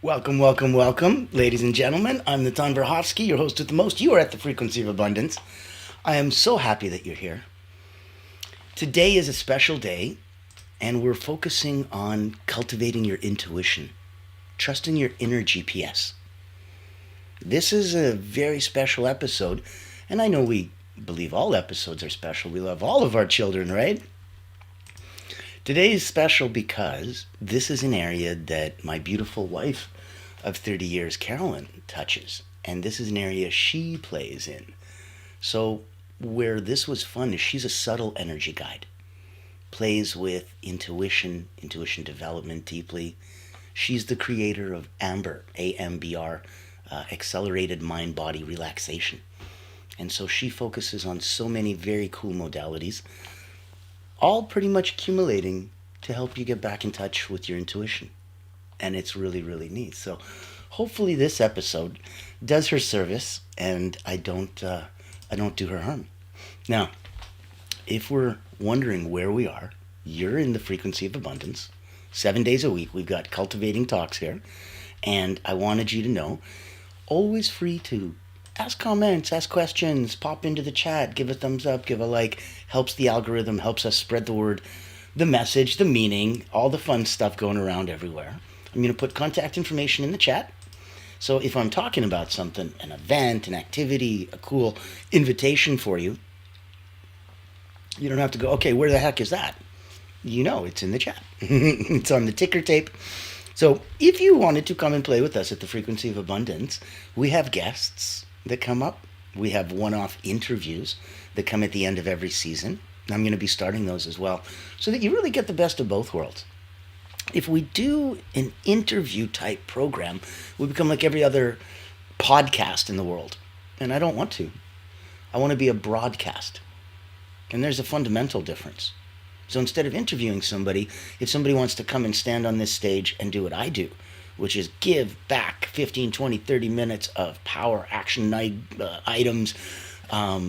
Welcome, welcome, welcome, ladies and gentlemen. I'm Natan Verhovsky, your host with the most. You are at the Frequency of Abundance. I am so happy that you're here. Today is a special day, and we're focusing on cultivating your intuition, trusting your inner GPS. This is a very special episode, and I know we believe all episodes are special. We love all of our children, right? Today is special because this is an area that my beautiful wife of 30 years, Carolyn, touches. And this is an area she plays in. So where this was fun is she's a subtle energy guide. Plays with intuition development deeply. She's the creator of Amber, AMBR, accelerated mind-body relaxation. And so she focuses on so many very cool modalities, all pretty much accumulating to help you get back in touch with your intuition. And it's really, really neat. So hopefully this episode does her service and I don't do her harm. Now, if we're wondering where we are, you're in the Frequency of Abundance. 7 days a week, we've got Cultivating Talks here. And I wanted you to know, always free to ask comments, ask questions, pop into the chat, give a thumbs up, give a like. Helps the algorithm, helps us spread the word, the message, the meaning, all the fun stuff going around everywhere. I'm going to put contact information in the chat. So if I'm talking about something, an event, an activity, a cool invitation for you, you don't have to go, okay, where the heck is that? You know, it's in the chat. It's on the ticker tape. So if you wanted to come and play with us at the Frequency of Abundance, we have guests that come up. We have one-off interviews that come at the end of every season. I'm going to be starting those as well, so that you really get the best of both worlds. If we do an interview type program, we become like every other podcast in the world. And I don't want to. I want to be a broadcast. And there's a fundamental difference. So instead of interviewing somebody, if somebody wants to come and stand on this stage and do what I do, which is give back 15, 20, 30 minutes of power, action items,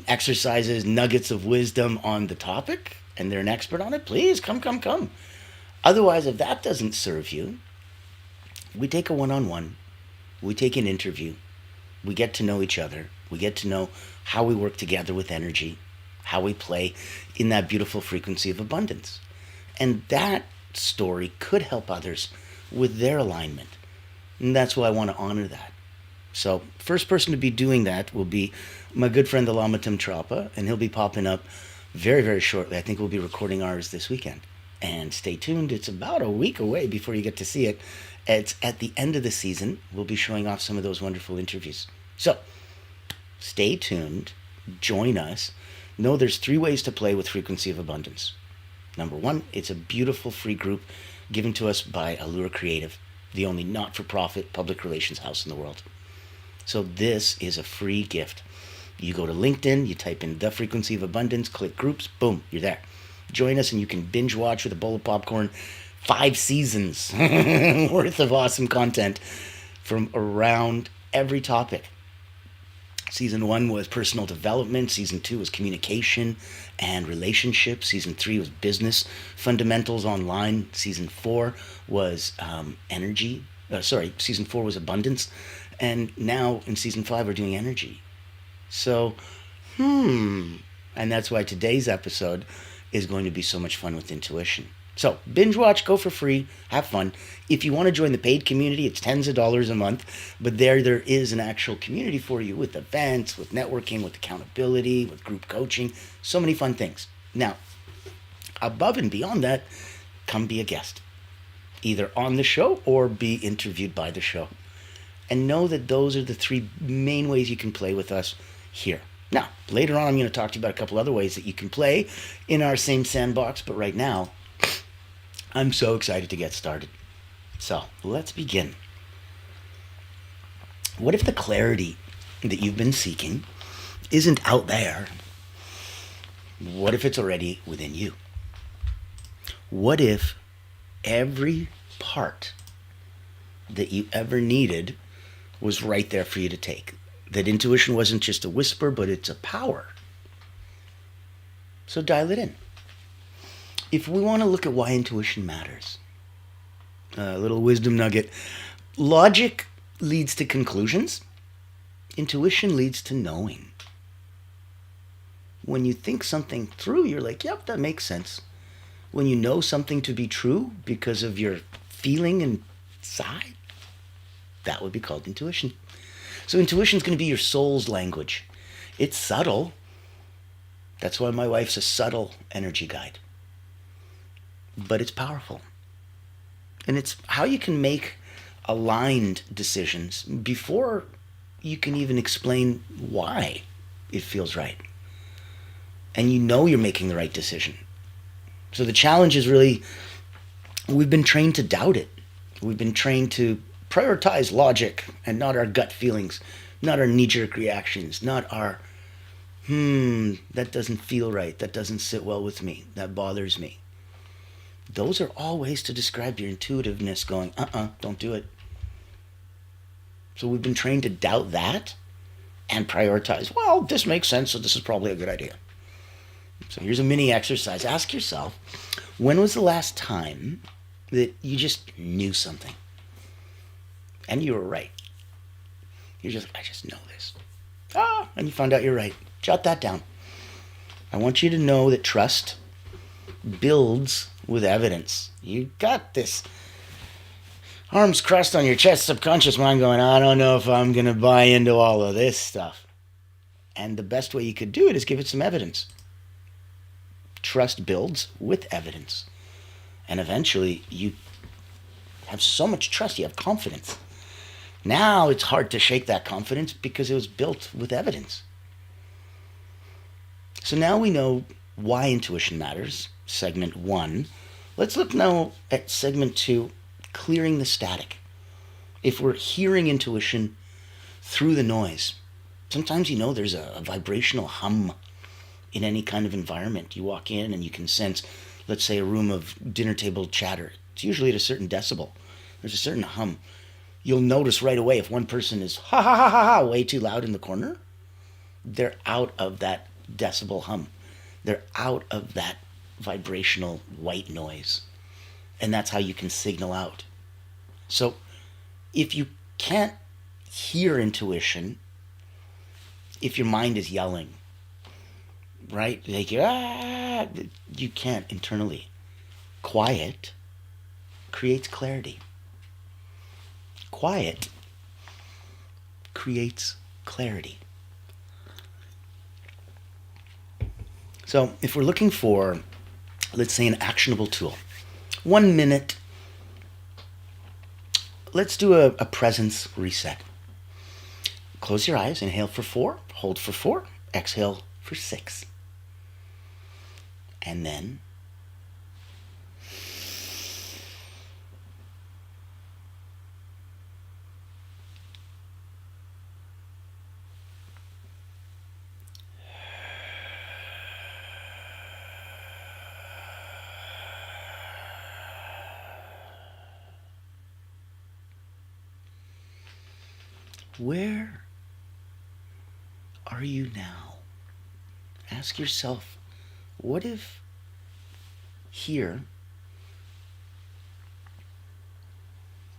exercises, nuggets of wisdom on the topic, and they're an expert on it, please come. Otherwise, if that doesn't serve you, we take a one-on-one, we take an interview, we get to know each other, we get to know how we work together with energy, how we play in that beautiful frequency of abundance. And that story could help others with their alignment. And that's why I want to honor that. So, first person to be doing that will be my good friend Alamatim Trapa, and he'll be popping up very, very shortly. I think we'll be recording ours this weekend. And stay tuned. It's about a week away before you get to see it. It's at the end of the season. We'll be showing off some of those wonderful interviews. So, stay tuned. Join us. Know there's 3 ways to play with Frequency of Abundance. Number 1, it's a beautiful free group given to us by Allure Creative, the only not-for-profit public relations house in the world. So this is a free gift. You go to LinkedIn, you type in The Frequency of Abundance, click groups, boom, you're there. Join us and you can binge watch with a bowl of popcorn 5 seasons worth of awesome content from around every topic. Season 1 was personal development. Season 2 was communication and relationships. Season 3 was business fundamentals online. Season 4 was Season 4 was abundance. And now in Season 5, we're doing energy. So, and that's why today's episode is going to be so much fun with intuition. So, binge watch, go for free, have fun. If you want to join the paid community, it's tens of dollars a month, but there is an actual community for you with events, with networking, with accountability, with group coaching, so many fun things. Now, above and beyond that, come be a guest, either on the show or be interviewed by the show. And know that those are the 3 main ways you can play with us here. Now, later on, I'm going to talk to you about a couple other ways that you can play in our same sandbox, but right now, I'm so excited to get started. So, let's begin. What if the clarity that you've been seeking isn't out there? What if it's already within you? What if every part that you ever needed was right there for you to take? That intuition wasn't just a whisper, but it's a power. So dial it in. If we want to look at why intuition matters, a little wisdom nugget. Logic leads to conclusions. Intuition leads to knowing. When you think something through, you're like, yep, that makes sense. When you know something to be true because of your feeling inside, that would be called intuition. So intuition is going to be your soul's language. It's subtle. That's why my wife's a subtle energy guide. But it's powerful. And it's how you can make aligned decisions before you can even explain why it feels right. And you know you're making the right decision. So the challenge is really, we've been trained to doubt it. We've been trained to prioritize logic and not our gut feelings, not our knee-jerk reactions, not our, that doesn't feel right, that doesn't sit well with me, that bothers me. Those are all ways to describe your intuitiveness going, don't do it. So we've been trained to doubt that and prioritize, well, this makes sense, so this is probably a good idea. So here's a mini exercise. Ask yourself, when was the last time that you just knew something? And you were right. I just know this. And you found out you're right. Jot that down. I want you to know that trust builds with evidence. You got this arms crossed on your chest, subconscious mind going, I don't know if I'm going to buy into all of this stuff. And the best way you could do it is give it some evidence. Trust builds with evidence. And eventually you have so much trust, you have confidence. Now it's hard to shake that confidence because it was built with evidence. So now we know why intuition matters, segment 1. Let's look now at segment 2, clearing the static. If we're hearing intuition through the noise, sometimes there's a vibrational hum in any kind of environment. You walk in and you can sense, let's say, a room of dinner table chatter. It's usually at a certain decibel. There's a certain hum. You'll notice right away if one person is ha ha ha ha ha way too loud in the corner, they're out of that decibel hum. They're out of that vibrational white noise. And that's how you can signal out. So if you can't hear intuition, if your mind is yelling, right? Like, you can't internally. Quiet creates clarity. Quiet creates clarity. So if we're looking for, let's say, an actionable tool, 1 minute, let's do a presence reset. Close your eyes, inhale for 4, hold for 4, exhale for 6. And then where are you now? Ask yourself, what if here,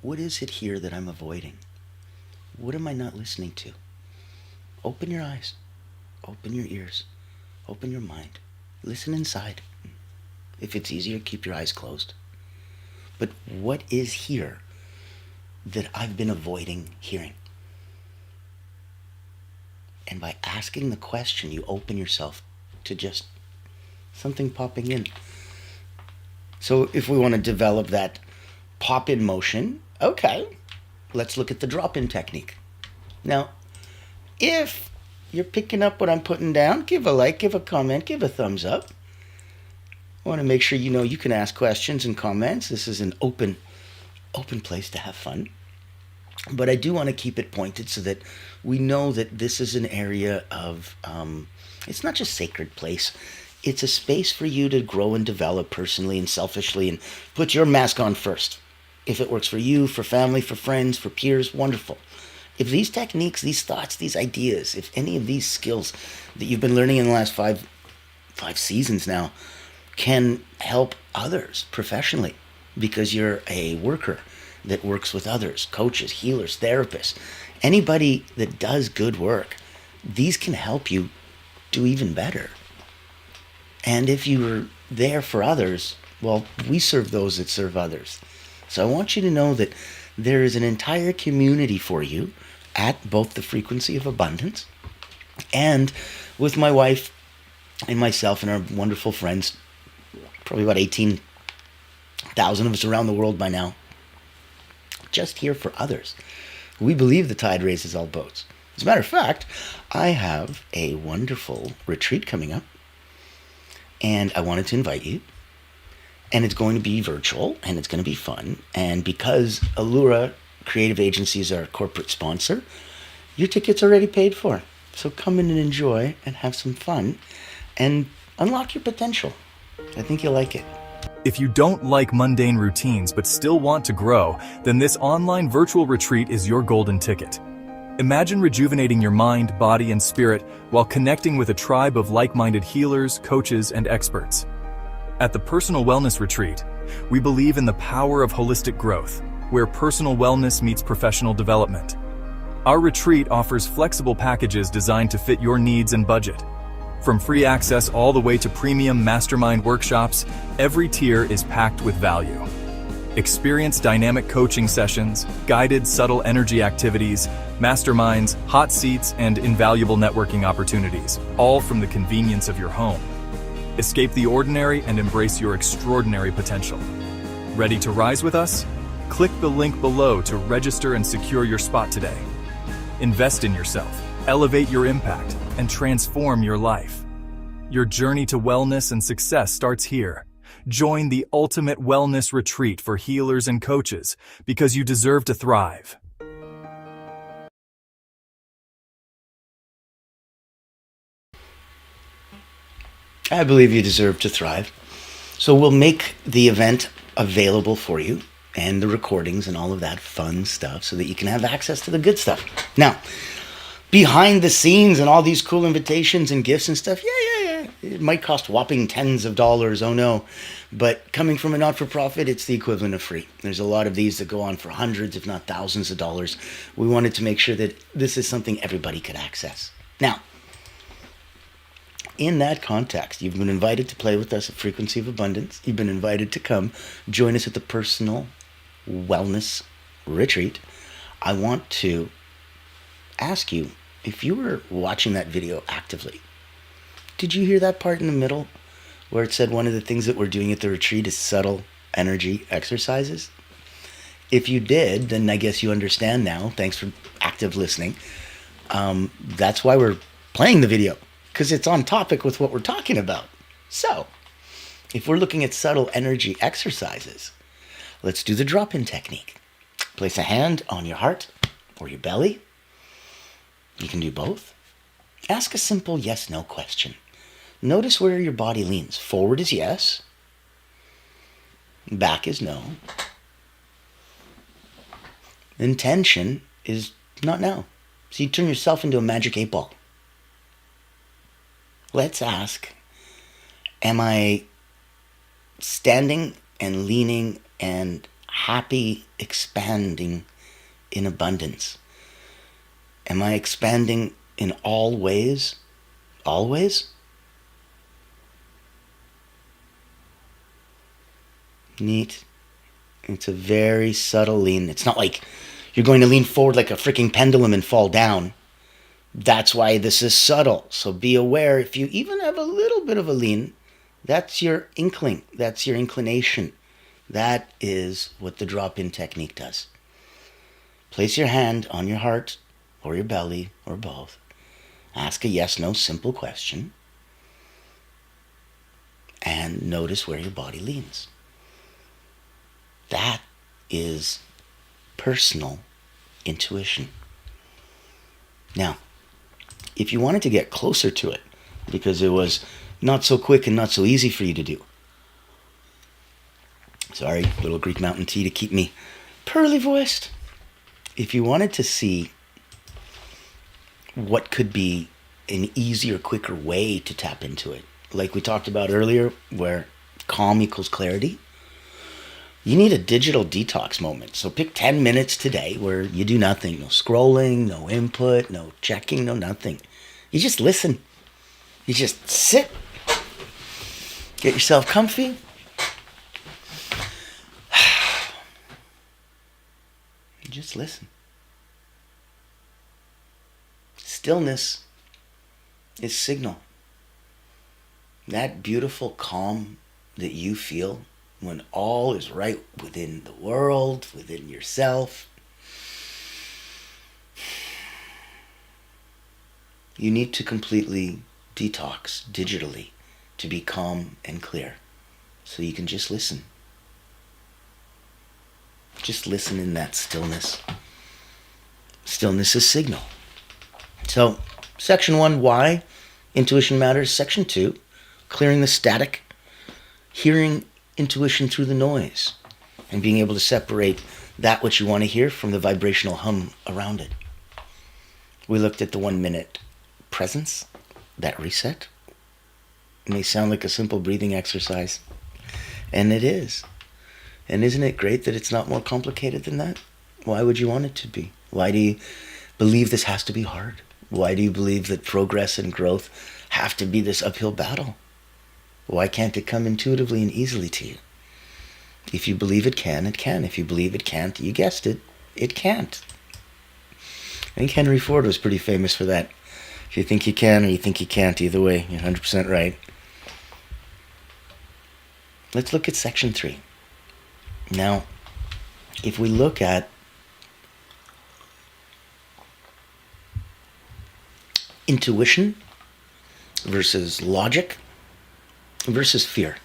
what is it here that I'm avoiding? What am I not listening to? Open your eyes, open your ears, open your mind. Listen inside. If it's easier, keep your eyes closed. But what is here that I've been avoiding hearing? And by asking the question, you open yourself to just something popping in. So if we want to develop that pop-in motion, okay, let's look at the drop-in technique. Now, if you're picking up what I'm putting down, give a like, give a comment, give a thumbs up. I want to make sure you can ask questions and comments. This is an open place to have fun. But I do want to keep it pointed so that we know that this is an area of, it's not just sacred place. It's a space for you to grow and develop personally and selfishly and put your mask on first. If it works for you, for family, for friends, for peers, wonderful. If these techniques, these thoughts, these ideas, if any of these skills that you've been learning in the last five seasons now can help others professionally because you're a worker that works with others, coaches, healers, therapists, anybody that does good work. These can help you do even better. And if you're there for others, well, we serve those that serve others. So I want you to know that there is an entire community for you at both the Frequency of Abundance and with my wife and myself and our wonderful friends, probably about 18,000 of us around the world by now, just here for others. We believe the tide raises all boats. As a matter of fact, I have a wonderful retreat coming up, and I wanted to invite you. And it's going to be virtual, and it's going to be fun. And because Allura Creative Agency is our corporate sponsor, your ticket's already paid for. So come in and enjoy and have some fun and unlock your potential. I think you'll like it. If you don't like mundane routines but still want to grow, then this online virtual retreat is your golden ticket. Imagine rejuvenating your mind, body, and spirit while connecting with a tribe of like-minded healers, coaches, and experts. At the Personal Wellness Retreat, we believe in the power of holistic growth, where personal wellness meets professional development. Our retreat offers flexible packages designed to fit your needs and budget. From free access all the way to premium mastermind workshops, every tier is packed with value. Experience dynamic coaching sessions, guided subtle energy activities, masterminds, hot seats, and invaluable networking opportunities, all from the convenience of your home. Escape the ordinary and embrace your extraordinary potential. Ready to rise with us? Click the link below to register and secure your spot today. Invest in yourself, elevate your impact, and transform your life. Your journey to wellness and success starts here. Join the ultimate wellness retreat for healers and coaches because you deserve to thrive. I believe you deserve to thrive. So we'll make the event available for you and the recordings and all of that fun stuff so that you can have access to the good stuff. Now, behind the scenes and all these cool invitations and gifts and stuff, yeah. It might cost whopping tens of dollars, oh no. But coming from a not-for-profit, it's the equivalent of free. There's a lot of these that go on for hundreds, if not thousands of dollars. We wanted to make sure that this is something everybody could access. Now, in that context, you've been invited to play with us at Frequency of Abundance. You've been invited to come join us at the Personal Wellness Retreat. I want to ask you, if you were watching that video actively, did you hear that part in the middle where it said one of the things that we're doing at the retreat is subtle energy exercises? If you did, then I guess you understand now. Thanks for active listening. That's why we're playing the video, because it's on topic with what we're talking about. So, if we're looking at subtle energy exercises, let's do the drop-in technique. Place a hand on your heart or your belly. You can do both. Ask a simple yes-no question. Notice where your body leans. Forward is yes. Back is no. Intention is not now. So you turn yourself into a magic 8-ball. Let's ask, am I standing and leaning and happy, expanding in abundance? Am I expanding in all ways? Always? Neat. It's a very subtle lean. It's not like you're going to lean forward like a freaking pendulum and fall down. That's why this is subtle. So be aware, if you even have a little bit of a lean, that's your inkling. That's your inclination. That is what the drop-in technique does. Place your hand on your heart or your belly or both. Ask a yes-no simple question. And notice where your body leans. That is personal intuition. Now, if you wanted to get closer to it, because it was not so quick and not so easy for you to do. Sorry, little Greek mountain tea to keep me pearly voiced. If you wanted to see what could be an easier, quicker way to tap into it, like we talked about earlier, where calm equals clarity, You need a digital detox moment. So pick 10 minutes today where you do nothing. No scrolling, no input, no checking, no nothing. You just listen. You just sit. Get yourself comfy. You just listen. Stillness is signal. That beautiful calm that you feel when all is right within the world, within yourself. You need to completely detox digitally to be calm and clear. So you can just listen. Just listen in that stillness. Stillness is signal. So, section 1, why intuition matters. Section 2, clearing the static, hearing intuition through the noise, and being able to separate that which you want to hear from the vibrational hum around it. We looked at the 1 minute presence, that reset. It may sound like a simple breathing exercise, and it is. And isn't it great that it's not more complicated than that? Why would you want it to be? Why do you believe this has to be hard? Why do you believe that progress and growth have to be this uphill battle? Why can't it come intuitively and easily to you? If you believe it can, it can. If you believe it can't, you guessed it, it can't. I think Henry Ford was pretty famous for that. If you think you can or you think you can't, either way, you're 100% right. Let's look at section 3. Now, if we look at intuition versus logic versus fear.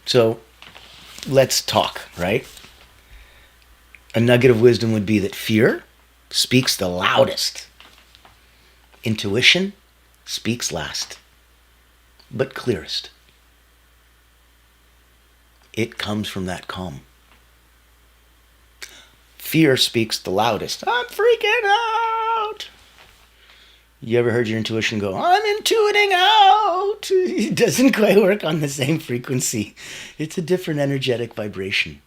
So let's talk, right? A nugget of wisdom would be that fear speaks the loudest. Intuition speaks last, but clearest. It comes from that calm. Fear speaks the loudest. I'm freaking out. You ever heard your intuition go, I'm intuiting out? It doesn't quite work on the same frequency. It's a different energetic vibration.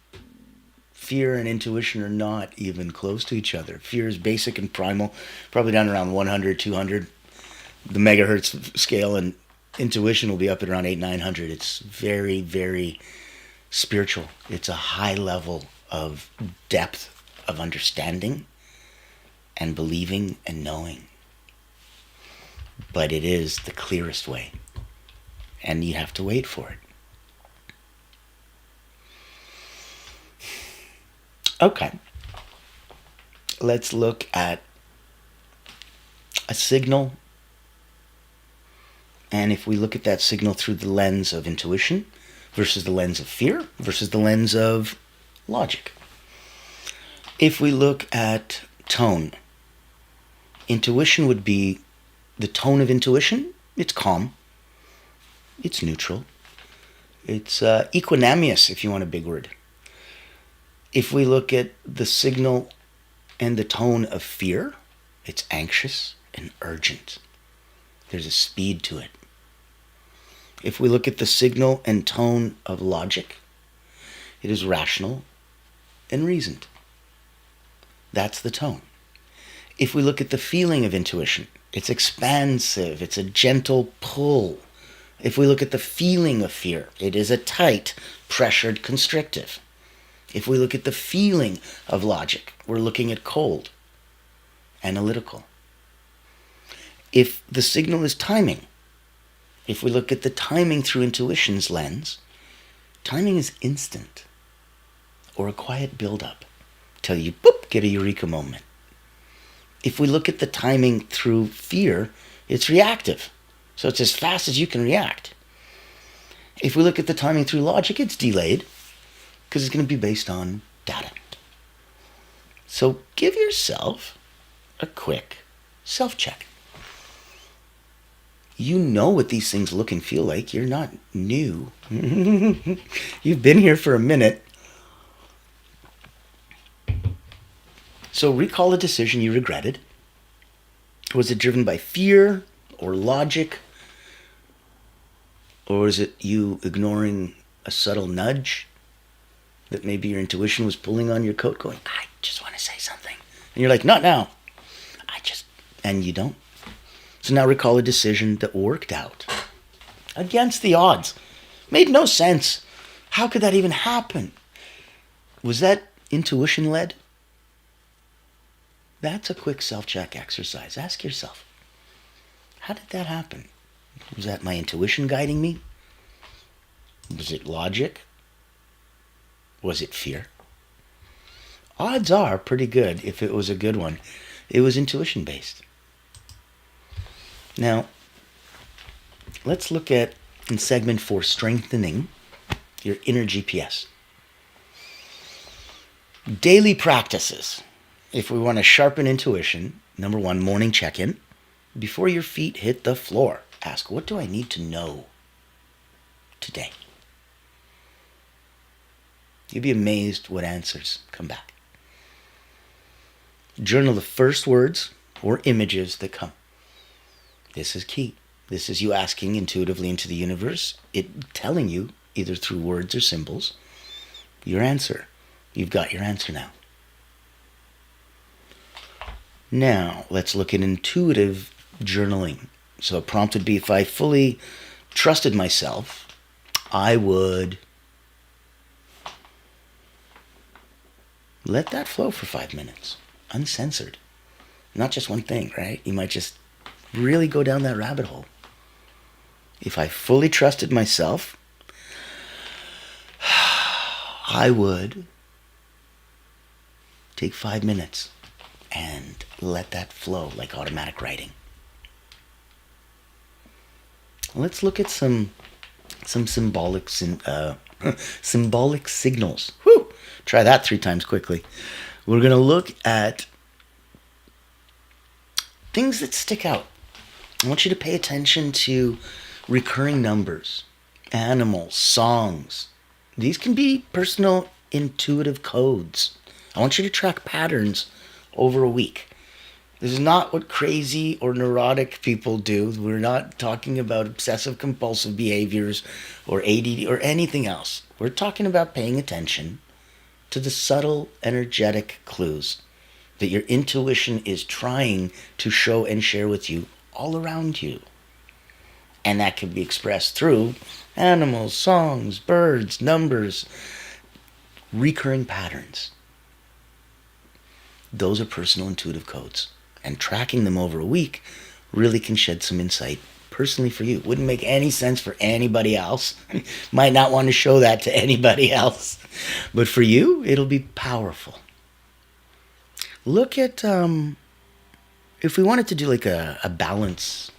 Fear and intuition are not even close to each other. Fear is basic and primal, probably down around 100, 200, the megahertz scale, and intuition will be up at around 800, 900. It's very, very spiritual. It's a high level of depth of understanding and believing and knowing. But it is the clearest way, and you have to wait for it. Okay, let's look at a signal, and if we look at that signal through the lens of intuition versus the lens of fear versus the lens of logic. If we look at tone, intuition would be the tone of intuition. It's calm, it's neutral, it's equanimous, if you want a big word. If we look at the signal and the tone of fear, it's anxious and urgent. There's a speed to it. If we look at the signal and tone of logic, it is rational and reasoned. That's the tone. If we look at the feeling of intuition, it's expansive, it's a gentle pull. If we look at the feeling of fear, it is a tight, pressured, constrictive. If we look at the feeling of logic, we're looking at cold, analytical. If the signal is timing, if we look at the timing through intuition's lens, timing is instant or a quiet build-up till you, boop, get a eureka moment. If we look at the timing through fear, it's reactive. So it's as fast as you can react. If we look at the timing through logic, it's delayed because it's going to be based on data. So give yourself a quick self-check. You know what these things look and feel like. You're not new. You've been here for a minute. So recall a decision you regretted. Was it driven by fear or logic? Or is it you ignoring a subtle nudge that maybe your intuition was pulling on your coat going, I just want to say something. And you're like, not now. And you don't. So now recall a decision that worked out against the odds. Made no sense. How could that even happen? Was that intuition led? That's a quick self-check exercise. Ask yourself, how did that happen? Was that my intuition guiding me? Was it logic? Was it fear? Odds are pretty good if it was a good one. It was intuition based. Now, let's look at in segment 4, strengthening your inner GPS. Daily practices. If we want to sharpen intuition, number 1, morning check-in. Before your feet hit the floor, ask, what do I need to know today? You'd be amazed what answers come back. Journal the first words or images that come. This is key. This is you asking intuitively into the universe, it telling you, either through words or symbols, your answer. You've got your answer now. Now, let's look at intuitive journaling. So a prompt would be, if I fully trusted myself, I would let that flow for 5 minutes, uncensored. Not just one thing, right? You might just really go down that rabbit hole. If I fully trusted myself, I would take 5 minutes and let that flow like automatic writing. Let's look at some symbolic symbolic signals. Whew! Try that 3 times quickly. We're going to look at things that stick out. I want you to pay attention to recurring numbers, animals, songs. These can be personal intuitive codes. I want you to track patterns over a week. This is not what crazy or neurotic people do. We're not talking about obsessive compulsive behaviors or ADD or anything else. We're talking about paying attention to the subtle energetic clues that your intuition is trying to show and share with you all around you. And that can be expressed through animals, songs, birds, numbers, recurring patterns. Those are personal intuitive codes. And tracking them over a week really can shed some insight personally for you. Wouldn't make any sense for anybody else. Might not want to show that to anybody else. But for you, it'll be powerful. Look at, if we wanted to do like a balance,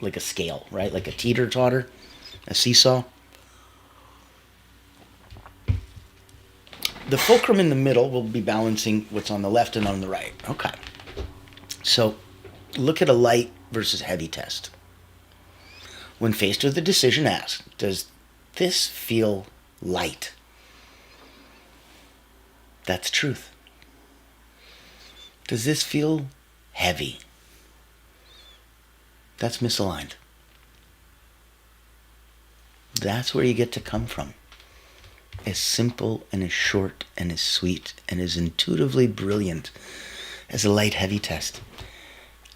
like a scale, right? Like a teeter-totter, a seesaw. The fulcrum in the middle will be balancing what's on the left and on the right. Okay. So look at a light versus heavy test. When faced with a decision, ask, does this feel light? That's truth. Does this feel heavy? That's misaligned. That's where you get to come from. As simple and as short and as sweet and as intuitively brilliant as a light-heavy test.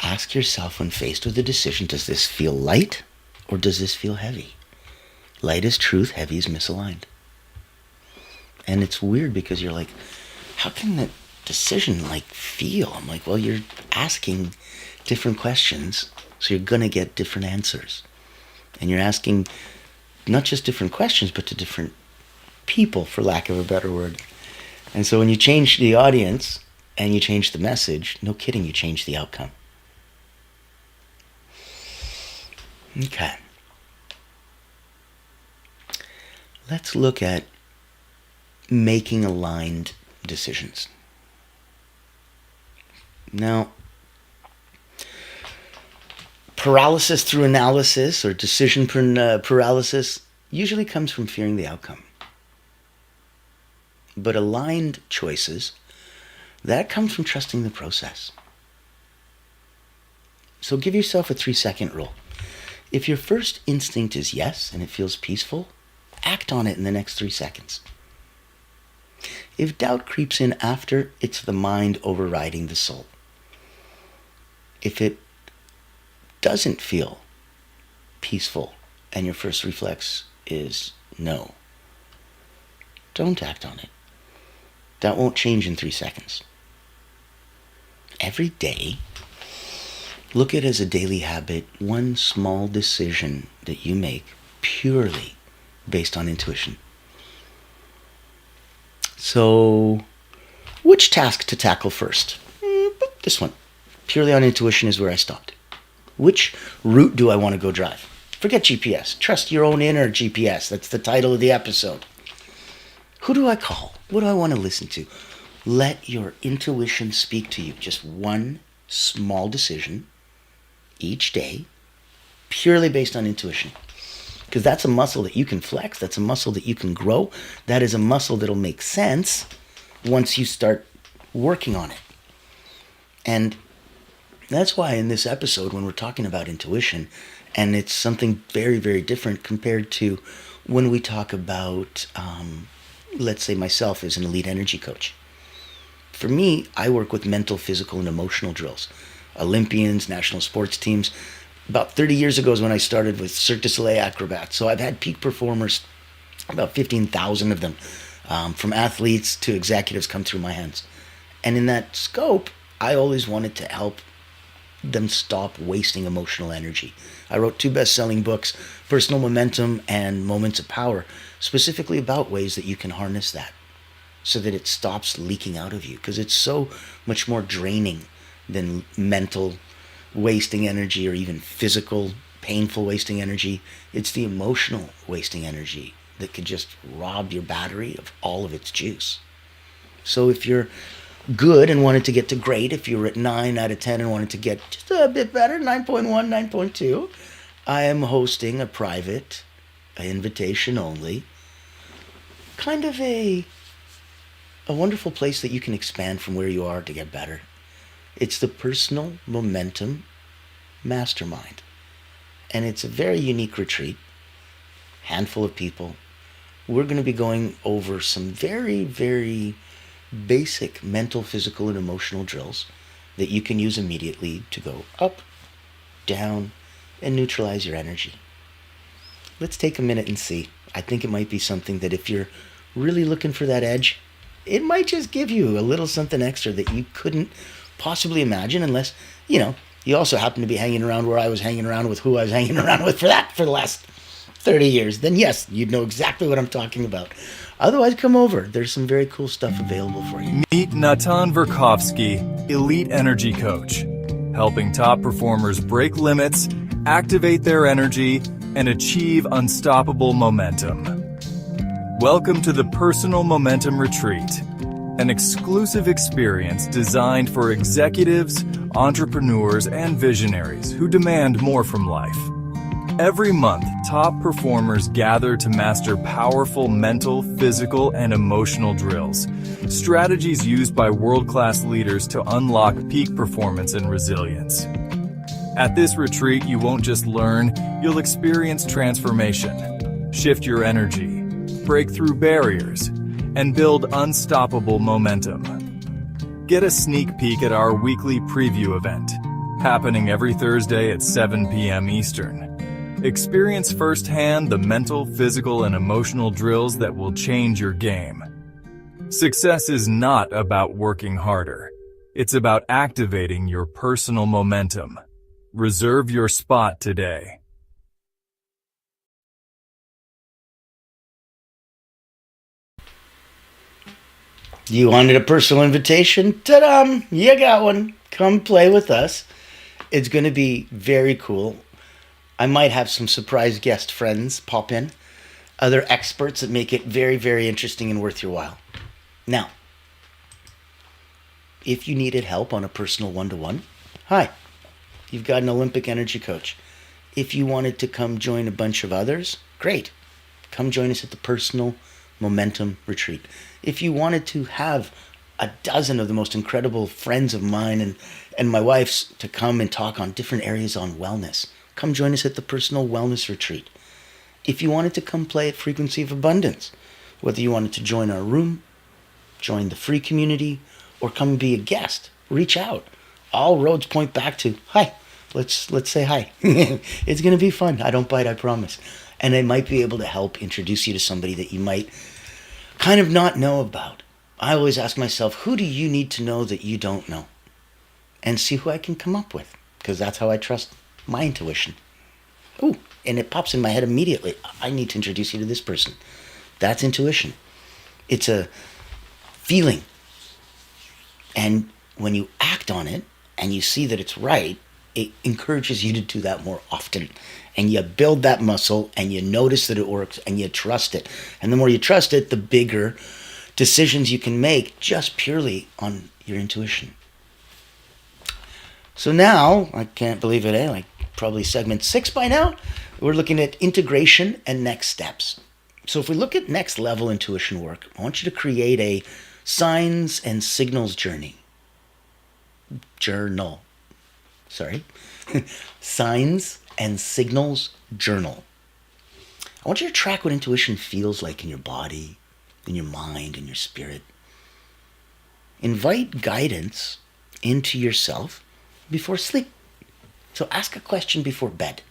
Ask yourself when faced with a decision, does this feel light or does this feel heavy? Light is truth, heavy is misaligned. And it's weird because you're like, how can that decision feel? I'm like, well, you're asking different questions, so you're going to get different answers. And you're asking not just different questions, but to different people, for lack of a better word. And so when you change the audience and you change the message, no kidding, you change the outcome. Okay. Let's look at making aligned decisions. Now, paralysis through analysis or decision paralysis usually comes from fearing the outcome. But aligned choices, that comes from trusting the process. So give yourself a 3-second rule. If your first instinct is yes and it feels peaceful, act on it in the next 3 seconds. If doubt creeps in after, it's the mind overriding the soul. If it doesn't feel peaceful and your first reflex is no, don't act on it. That won't change in 3 seconds. Every day, look at it as a daily habit, one small decision that you make purely based on intuition. So, which task to tackle first? This one. Purely on intuition is where I stopped. Which route do I want to go drive? Forget GPS. Trust your own inner GPS. That's the title of the episode. Who do I call? What do I want to listen to? Let your intuition speak to you. Just one small decision each day, purely based on intuition. Because that's a muscle that you can flex. That's a muscle that you can grow. That is a muscle that'll make sense once you start working on it. And that's why in this episode, when we're talking about intuition, and it's something very, very different compared to when we talk about, let's say myself as an elite energy coach. For me, I work with mental, physical, and emotional drills. Olympians, national sports teams. About 30 years ago is when I started with Cirque du Soleil acrobats. So I've had peak performers, about 15,000 of them, from athletes to executives come through my hands. And in that scope, I always wanted to help them stop wasting emotional energy. I wrote 2 best-selling books, Personal Momentum and Moments of Power, specifically about ways that you can harness that so that it stops leaking out of you, because it's so much more draining than mental wasting energy or even physical, painful wasting energy. It's the emotional wasting energy that could just rob your battery of all of its juice. So if you're good and wanted to get to great, if you were at 9 out of 10 and wanted to get just a bit better, 9.1, 9.2, I am hosting a private, invitation only, kind of a wonderful place that you can expand from where you are to get better. It's the Personal Momentum Mastermind. And it's a very unique retreat. Handful of people. We're going to be going over some very, very basic mental, physical, and emotional drills that you can use immediately to go up, down, and neutralize your energy. Let's take a minute and see. I think it might be something that if you're really looking for that edge, it might just give you a little something extra that you couldn't possibly imagine unless, you also happen to be hanging around where I was hanging around with who I was hanging around with for the last 30 years. Then yes, you'd know exactly what I'm talking about. Otherwise, come over. There's some very cool stuff available for you. Meet Natan Verkovsky, Elite Energy Coach, helping top performers break limits, activate their energy, and achieve unstoppable momentum. Welcome to the Personal Momentum Retreat, an exclusive experience designed for executives, entrepreneurs, and visionaries who demand more from life. Every month, top performers gather to master powerful mental, physical, and emotional drills, strategies used by world-class leaders to unlock peak performance and resilience. At this retreat, you won't just learn, you'll experience transformation, shift your energy, break through barriers, and build unstoppable momentum. Get a sneak peek at our weekly preview event, happening every Thursday at 7 p.m. Eastern. Experience firsthand the mental, physical, and emotional drills that will change your game. Success is not about working harder. It's about activating your personal momentum. Reserve your spot today. You wanted a personal invitation? Ta-da! You got one. Come play with us. It's going to be very cool. I might have some surprise guest friends pop in. Other experts that make it very, very interesting and worth your while. Now, if you needed help on a personal one-to-one, hi. You've got an Olympic energy coach. If you wanted to come join a bunch of others, great. Come join us at the Personal Momentum Retreat. If you wanted to have a dozen of the most incredible friends of mine and my wife's to come and talk on different areas on wellness, come join us at the Personal Wellness Retreat. if you wanted to come play at Frequency of Abundance, whether you wanted to join our room, join the free community, or come be a guest, reach out. All roads point back to hi. Let's say hi. It's gonna be fun. I don't bite, I promise. And I might be able to help introduce you to somebody that you might kind of not know about. I always ask myself, who do you need to know that you don't know? And see who I can come up with, because that's how I trust my intuition. Ooh, and it pops in my head immediately. I need to introduce you to this person. That's intuition. It's a feeling. And when you act on it and you see that it's right, it encourages you to do that more often. And you build that muscle and you notice that it works and you trust it. And the more you trust it, the bigger decisions you can make just purely on your intuition. So now, I can't believe it, like probably segment 6 by now, we're looking at integration and next steps. So if we look at next level intuition work, I want you to create a signs and signals journey. Signs and signals journal. I want you to track what intuition feels like in your body, in your mind, in your spirit. Invite guidance into yourself before sleep. So ask a question before bed.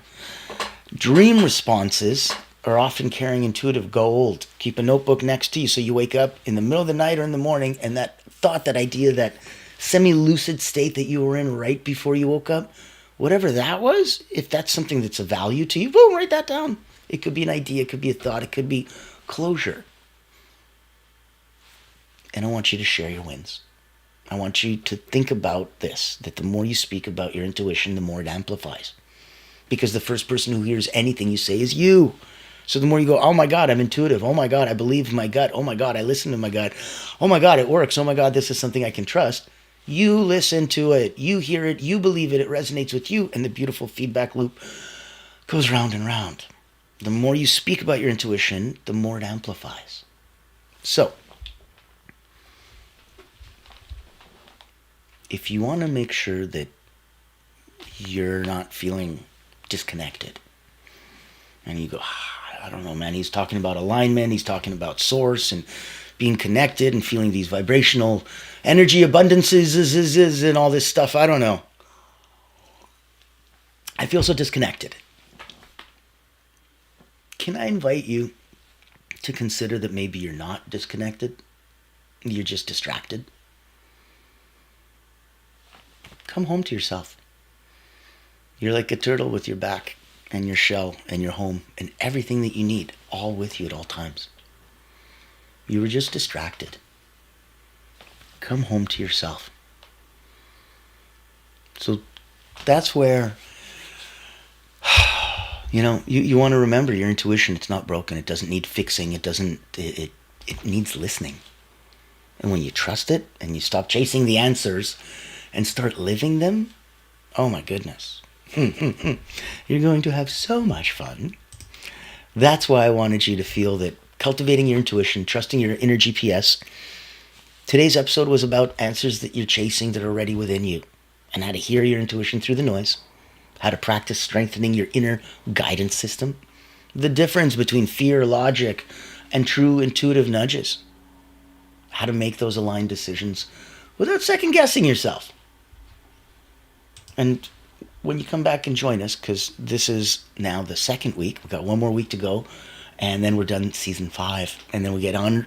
Dream responses are often carrying intuitive gold. Keep a notebook next to you so you wake up in the middle of the night or in the morning and that thought, that idea, that semi-lucid state that you were in right before you woke up, whatever that was, if that's something that's of value to you, boom, write that down. It could be an idea, it could be a thought, it could be closure. And I want you to share your wins. I want you to think about this, that the more you speak about your intuition, the more it amplifies. Because the first person who hears anything you say is you. So the more you go, oh my God, I'm intuitive. Oh my God, I believe my gut. Oh my God, I listen to my gut. Oh my God, it works. Oh my God, this is something I can trust. You listen to it. You hear it. You believe it. It resonates with you. And the beautiful feedback loop goes round and round. The more you speak about your intuition, the more it amplifies. So, if you want to make sure that you're not feeling disconnected, and you go, I don't know, man, he's talking about alignment, he's talking about source and being connected and feeling these vibrational energy abundances and all this stuff, I don't know. I feel so disconnected. Can I invite you to consider that maybe you're not disconnected? You're just distracted. Come home to yourself. You're like a turtle with your back and your shell and your home and everything that you need, all with you at all times. You were just distracted. Come home to yourself. So that's where, you want to remember your intuition. It's not broken. It doesn't need fixing. It needs listening. And when you trust it and you stop chasing the answers and start living them, oh my goodness. You're going to have so much fun. That's why I wanted you to feel that cultivating your intuition, trusting your inner GPS. Today's episode was about answers that you're chasing that are already within you, and how to hear your intuition through the noise, how to practice strengthening your inner guidance system, the difference between fear, logic, and true intuitive nudges, how to make those aligned decisions without second guessing yourself. And when you come back and join us, because this is now the second week, we've got one more week to go, and then we're done season 5, and then we get on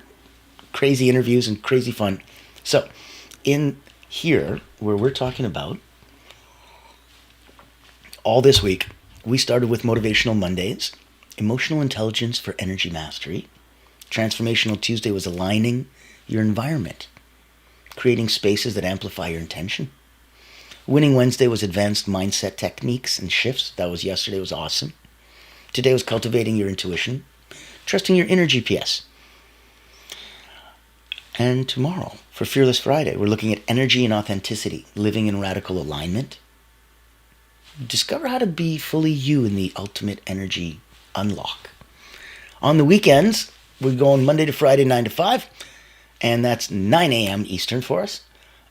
crazy interviews and crazy fun. So in here, where we're talking about all this week, we started with Motivational Mondays, Emotional Intelligence for Energy Mastery. Transformational Tuesday was aligning your environment, creating spaces that amplify your intention. Winning Wednesday was advanced mindset techniques and shifts. That was yesterday. It was awesome. Today was cultivating your intuition, trusting your inner GPS. And tomorrow, for Fearless Friday, we're looking at energy and authenticity, living in radical alignment. Discover how to be fully you in the ultimate energy unlock. On the weekends, we're going Monday to Friday, 9 to 5, and that's 9 a.m. Eastern for us.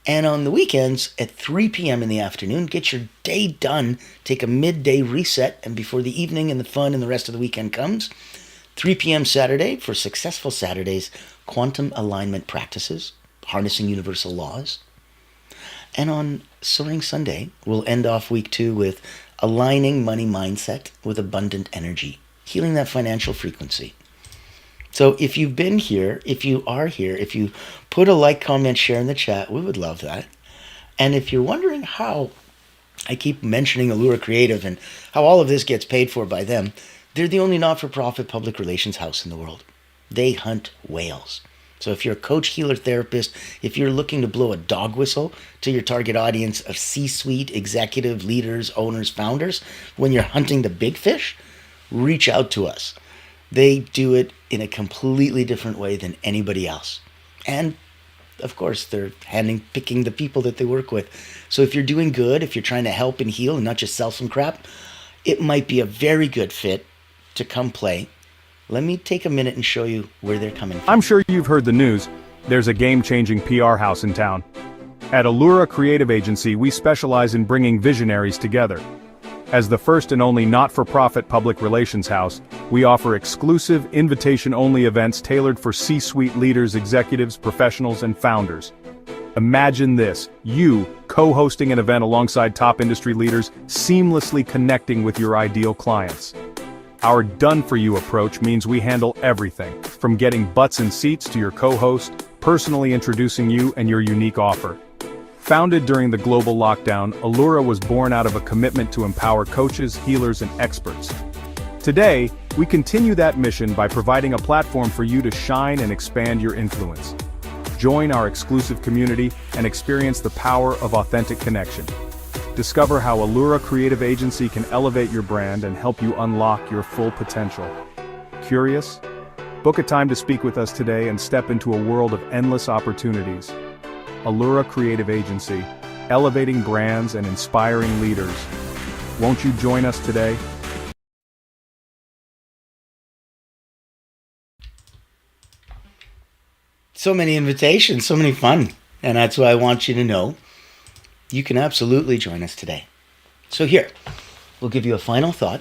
And on the weekends at 3 p.m. in the afternoon, get your day done, take a midday reset, and before the evening and the fun and the rest of the weekend comes, 3 p.m. Saturday for Successful Saturdays, quantum alignment practices, harnessing universal laws. And on Soaring Sunday, we'll end off week 2 with aligning money mindset with abundant energy, healing that financial frequency. So if you've been here, if you are here, if you put a like, comment, share in the chat, we would love that. And if you're wondering how I keep mentioning Allura Creative and how all of this gets paid for by them, they're the only not-for-profit public relations house in the world. They hunt whales. So if you're a coach, healer, therapist, if you're looking to blow a dog whistle to your target audience of C-suite, executive, leaders, owners, founders, when you're hunting the big fish, reach out to us. They do it in a completely different way than anybody else. And of course, they're picking the people that they work with. So if you're doing good, if you're trying to help and heal and not just sell some crap, it might be a very good fit to come play. Let me take a minute and show you where they're coming from. I'm sure you've heard the news. There's a game-changing PR house in town. At Allura Creative Agency, we specialize in bringing visionaries together. As the first and only not-for-profit public relations house, we offer exclusive, invitation-only events tailored for C-suite leaders, executives, professionals, and founders. Imagine this, you co-hosting an event alongside top industry leaders, seamlessly connecting with your ideal clients. Our done-for-you approach means we handle everything, from getting butts in seats to your co-host, personally introducing you and your unique offer. Founded during the global lockdown, Allura was born out of a commitment to empower coaches, healers, and experts. Today, we continue that mission by providing a platform for you to shine and expand your influence. Join our exclusive community and experience the power of authentic connection. Discover how Allura Creative Agency can elevate your brand and help you unlock your full potential. Curious? Book a time to speak with us today and step into a world of endless opportunities. Allura Creative Agency, elevating brands and inspiring leaders. Won't you join us today? So many invitations, so many fun. And that's why I want you to know you can absolutely join us today. So here, we'll give you a final thought.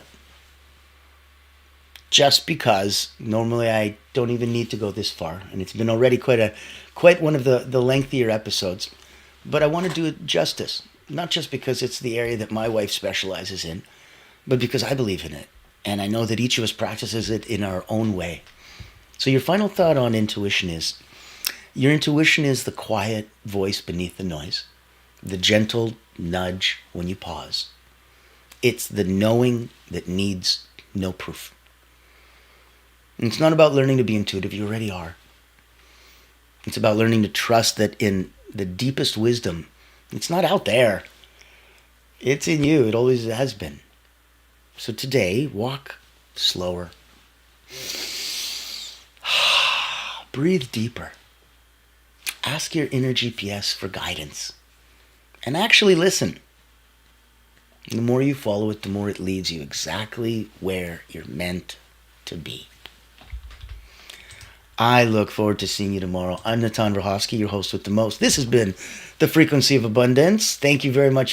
Just because normally I don't even need to go this far, and it's been already quite one of the lengthier episodes, but I want to do it justice, not just because it's the area that my wife specializes in, but because I believe in it, and I know that each of us practices it in our own way. So your final thought on intuition is, your intuition is the quiet voice beneath the noise, the gentle nudge when you pause. It's the knowing that needs no proof. And it's not about learning to be intuitive, you already are. It's about learning to trust that in the deepest wisdom, it's not out there. It's in you, it always has been. So today, walk slower. Breathe deeper. Ask your inner GPS for guidance. And actually listen. The more you follow it, the more it leads you exactly where you're meant to be. I look forward to seeing you tomorrow. I'm Natan Verhovsky, your host with the most. This has been The Frequency of Abundance. Thank you very much.